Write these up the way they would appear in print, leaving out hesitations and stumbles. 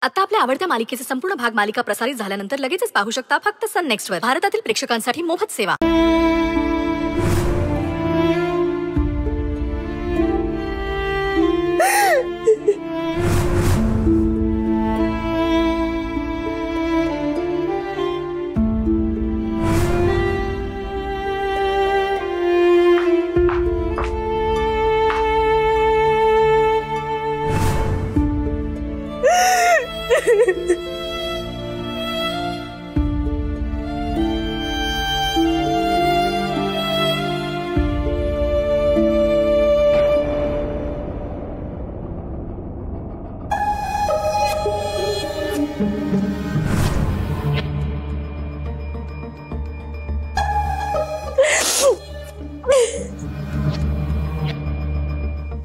आता आपल्या आवडत्या मालिकेचे संपूर्ण भाग मालिका प्रसारित झाल्यानंतर लगेचच पाहू शकता फक्त सन नेक्स्ट वर. भारतातील प्रेक्षकांसाठी मोफत सेवा.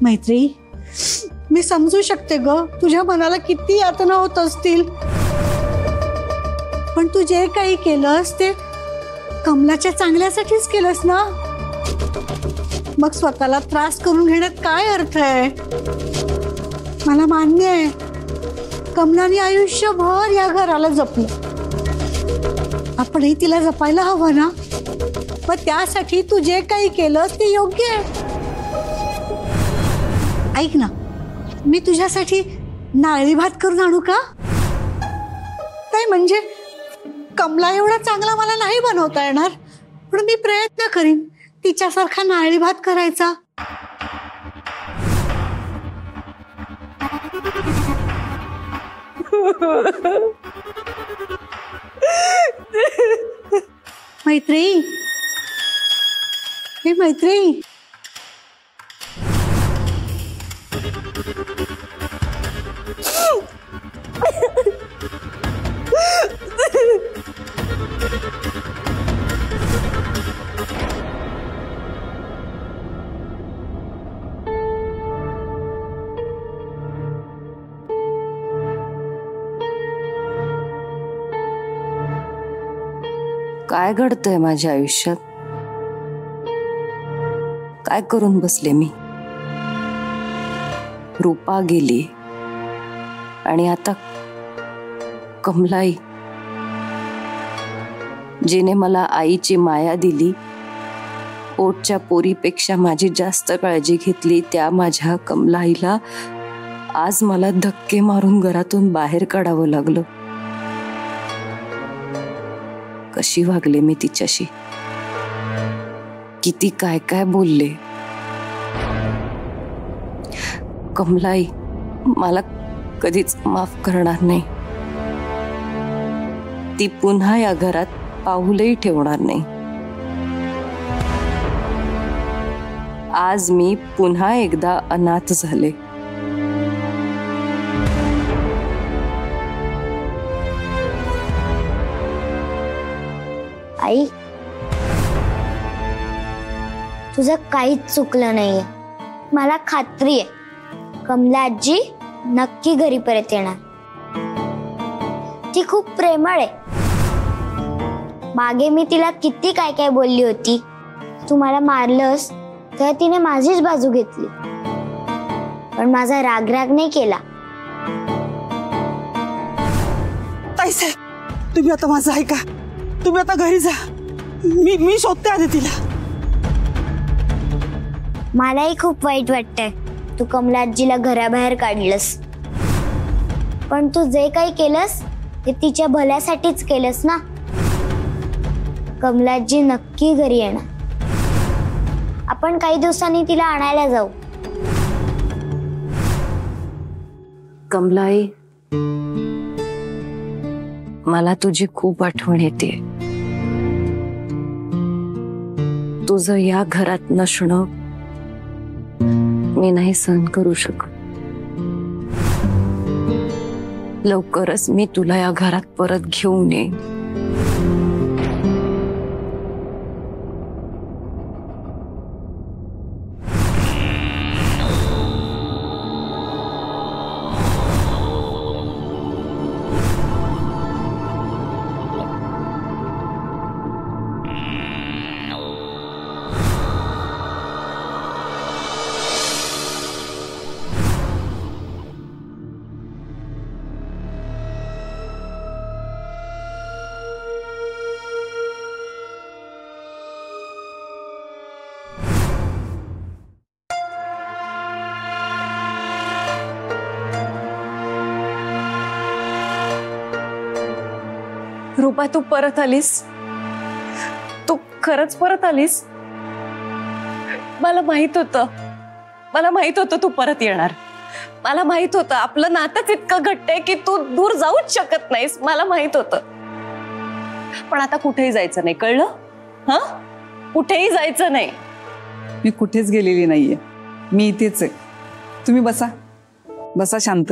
मैत्री, मी समजू शकते ग तुझ्या मनाला किती यातना होत असतील, पण तू जे काही केलंस ते कमलाच्या चांगल्यासाठीच केलंस ना. मग स्वतःला त्रास करून घेण्यात काय अर्थ आहे. मला मान्य आहे कमलाने आयुष्यभर या घराला जपलं, आपणही तिला जपायला हवं ना. पण त्यासाठी तू जे काही केलंस ते योग्य आहे. ऐक ना, मी तुझ्यासाठी नारळी भात करून आणू का? काय म्हणजे कमला एवढा चांगला मला नाही बनवता येणार, पण मी प्रयत्न करीन तिच्यासारखा नारळी भात करायचा. मैत्री, हे मैत्री, काय घडतंय माझ्या आयुष्यात? काय करून बसले मी? रूपा गेली आणि आता कमलाई, जिने मला आईची माया दिली, पोटच्या पोरीपेक्षा माझी जास्त काळजी घेतली, त्या माझ्या कमलाईला आज मला धक्के मारून घरातून बाहेर काढावं लागलं. कशी वागले मी तिच्याशी, किती काय काय बोलले. कमलाई मला कधीच माफ करणार नाही. ती पुन्हा या घरात पाऊलही ठेवणार नाही. आज मी पुन्हा एकदा अनाथ झाले. आई, तुझं काहीच चुकलं नाहीये. मला खात्री आहे कमला आजी नक्की घरी परत येणार. ती खूप प्रेमळ आहे. मागे मी तिला किती काय काय बोलली होती. तू मला मारलंस तर तिने माझीच बाजू घेतली, पण माझा राग नाही केला. ताईसाहेब, तुम्ही आता माझं ऐका. तुम्ही आता घरी जा. मी शोधते आधी तिला. मलाही खूप वाईट वाटतंय तू कमला आजीला घराबाहेर काढलंस, पण तू जे काही केलंस ते तिच्या भल्यासाठीच केलंस ना. कमला आजी नक्की घरी येणार. आपण काही दिवसांनी तिला आणायला जाऊ. कमलाई, मला तुझी खूप आठवण येते. तुझं या घरात नसणं मी नाही सहन करू शकत. लवकरच मी तुला या घरात परत घेऊन येईन. रूपा, तू परत आलीस? तू खरंच परत आलीस? मला माहित होतं तू परत येणार. मला माहित होतं आपलं नातंच इतकं घट्ट आहे की तू दूर जाऊच शकत नाहीस. मला माहित होतं. पण आता कुठेही जायचं नाही, कळलं? हा, कुठेही जायचं नाही. मी कुठेच गेलेली नाहीये. मी इथेच आहे. तुम्ही बसा, बसा शांत.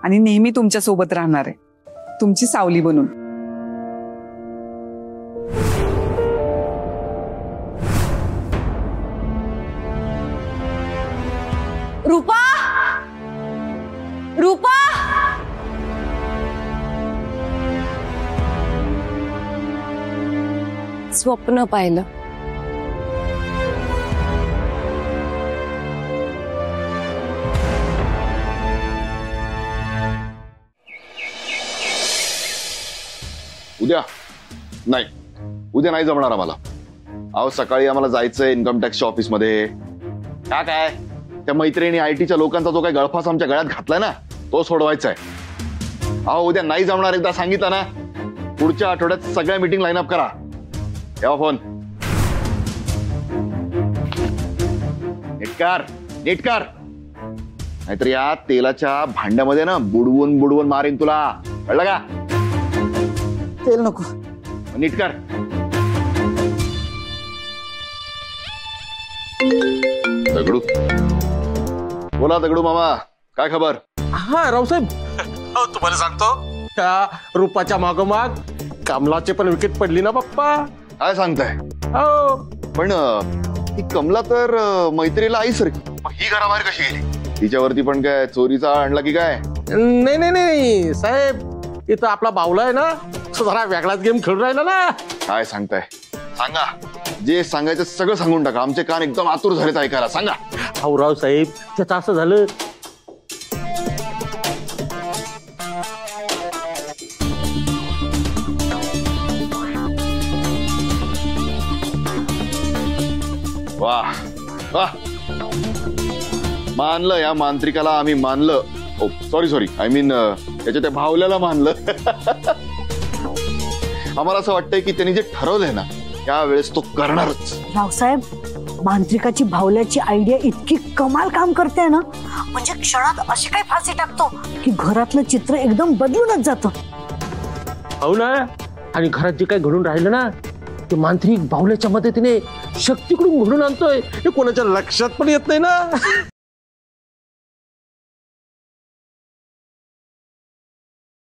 आणि नेहमी तुमच्या सोबत राहणार आहे, तुमची सावली बनून. रूपा, रूपा, स्वप्न पाहिलं. उद्या नाही जमणार आम्हाला. अहो सकाळी आम्हाला जायचंय इन्कम टॅक्सच्या ऑफिस मध्ये. काय त्या मैत्रिणी आयटीच्या लोकांचा जो काही गळफास आमच्या गळ्यात घातलाय ना, तो सोडवायचा आहे. अहो उद्या नाही जमणार, एकदा सांगितलं ना. पुढच्या आठवड्यात सगळ्या मीटिंग लाईन अप करा. ठेवा फोन. नीट कर नाहीतर या तेलाच्या भांड्यामध्ये ना बुडवून बुडवून मारेन तुला, कळलं का? तेल नको. नीट कर. दगडू, बोला दगडू मामा, काय खबर? हा रावसाहेब, तुम्हाला सांगतो, त्या रूपाच्या मागोमाग कमलाचे पण विकेट पडली ना पप्पा. काय सांगताय? हो. पण ही कमला तर मैत्रीला आई सारखी, मग ही घराबाहेर कशी गेली? तिच्यावरती पण काय चोरीचा आणला की काय? नाही साहेब, इथं आपला बावला आहे ना, तो जरा वेगळाच गेम खेळून राहिला ना. काय सांगताय? सांगा, जे सांगायचं सगळं सांगून टाका. आमचे कान एकदम आतुर झालेत ऐकायला. सांगा. अहो रावसाहेब, त्याचं असं झालं, वाह वाह, मानलं या मांत्रिकाला आम्ही, मानलं. ओ सॉरी आय मीन त्याच्या त्या भावल्याला मानलं. आम्हाला असं वाटतंय की त्यांनी जे ठरवलंय ना, त्यावेळेस तो करणारच. रावसाहेब, मांत्रिकाची भावल्याची आयडिया इतकी कमाल काम करते ना, म्हणजे क्षणात अशी काय फाशी टाकतो की घरातलं चित्र एकदम बदलूनच जातं. हो ना. आणि घरात जे काही घडून राहिलं ना, ते मांत्रिक बावल्याच्या मदतीने शक्तीकडून घडून आणतोय, हे कोणाच्या लक्षात पण येत नाही ना.